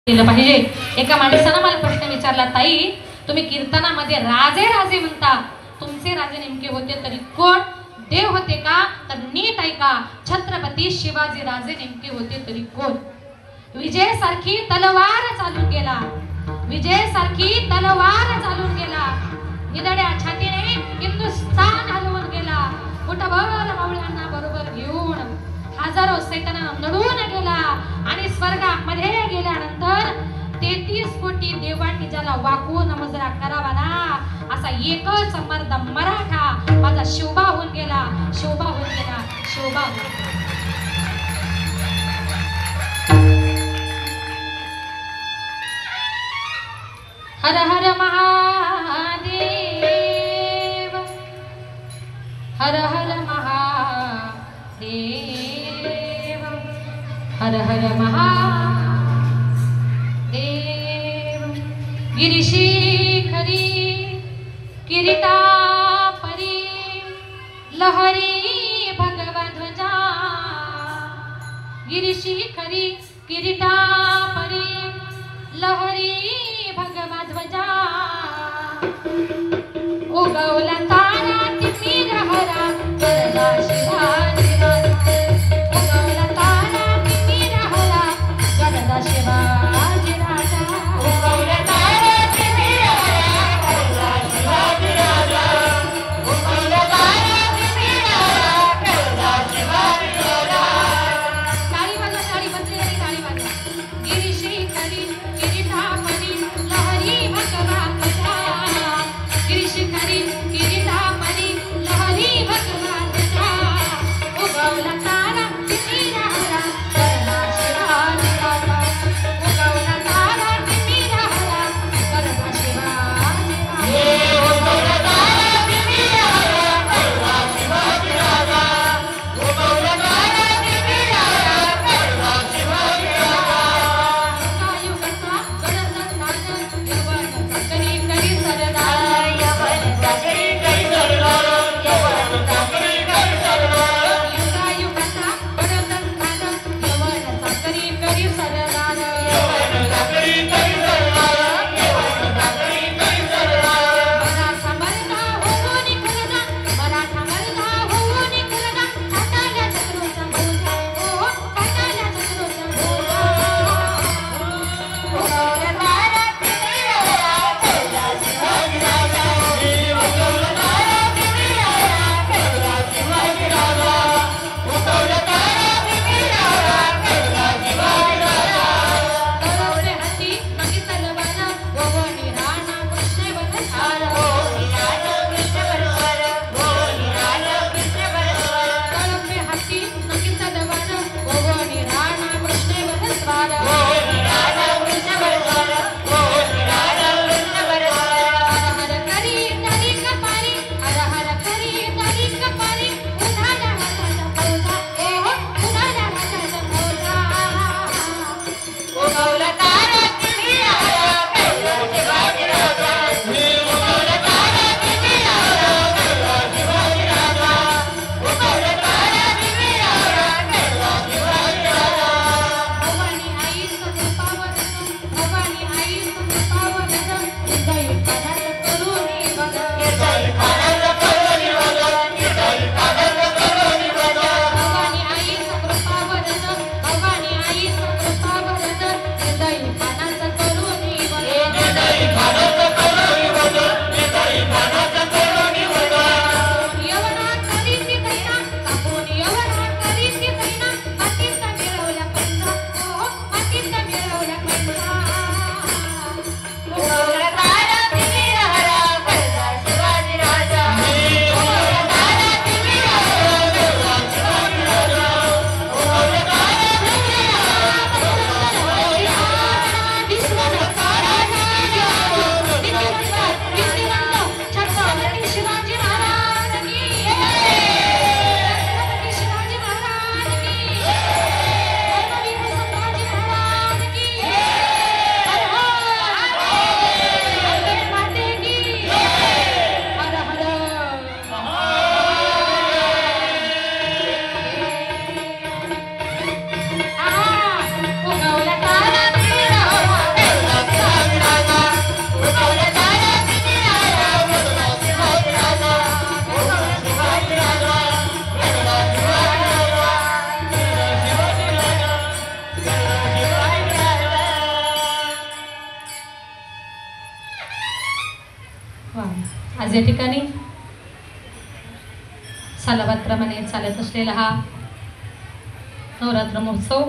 केलं पाहिजे। एका माणसाने मला प्रश्न विचारला, ताई तुम्ही कीर्तनामध्ये राजे राजे म्हणता, तुमचे राजे नेमके होते तरी कोण? देव होते का? तर नीट ऐका, छत्रपती शिवाजी राजे नेमके होते तरी कोण? विजय सारखी तलवार चालून गेला, विजय सारखी तलवार चालून गेला, निधड्या छातीने हिंदुस्थान हलवून गेला, कुटबल मावळ्यांना बरोबर घेऊन हजारो सैताना नडून गेला आणि स्वर्गामध्ये गेल्यानंतर 33 कोटी देवांनी ज्याला वाकून नमस्कार करावा ना, असा एकच मर्द मराठा माझा शिवबा होऊन गेला, शिवबा होऊन गेला, शिवबा होऊन गेला। हर हर महादेव, हर हर महादेव, हर हर महादेव। गिरिशिखरी किरीटा परी लहरी भगवा ध्वजा, गिरिशिखरी किरीटा परी लहरी भगवा ध्वजा, उगवला तारा तिमिर हरा गरजा शिवाजी राजा, उगवला तारा तिमिर हरा गरजा शिवाजी राजा, उगवला तारा तिमिर हरा गरजा शिवाजी राजा, उगवला तारा तिमिर हरा गरजा शिवाजी राजा। टाळी वाजवा, टाळी बसली तरी टाळी वाजवा। गिरिशिखरी किरीटा परी लहरी भगवा ध्वजा, गिरिशिखरी किरीटा परी लहरी भगवा ध्वजा, उगवला तारा तिमिर हरा गरजा शिवाजी राजा, उगवला आज या ठिकाणी सालाबादप्रमाणे चालत असलेला हा नवरात्र महोत्सव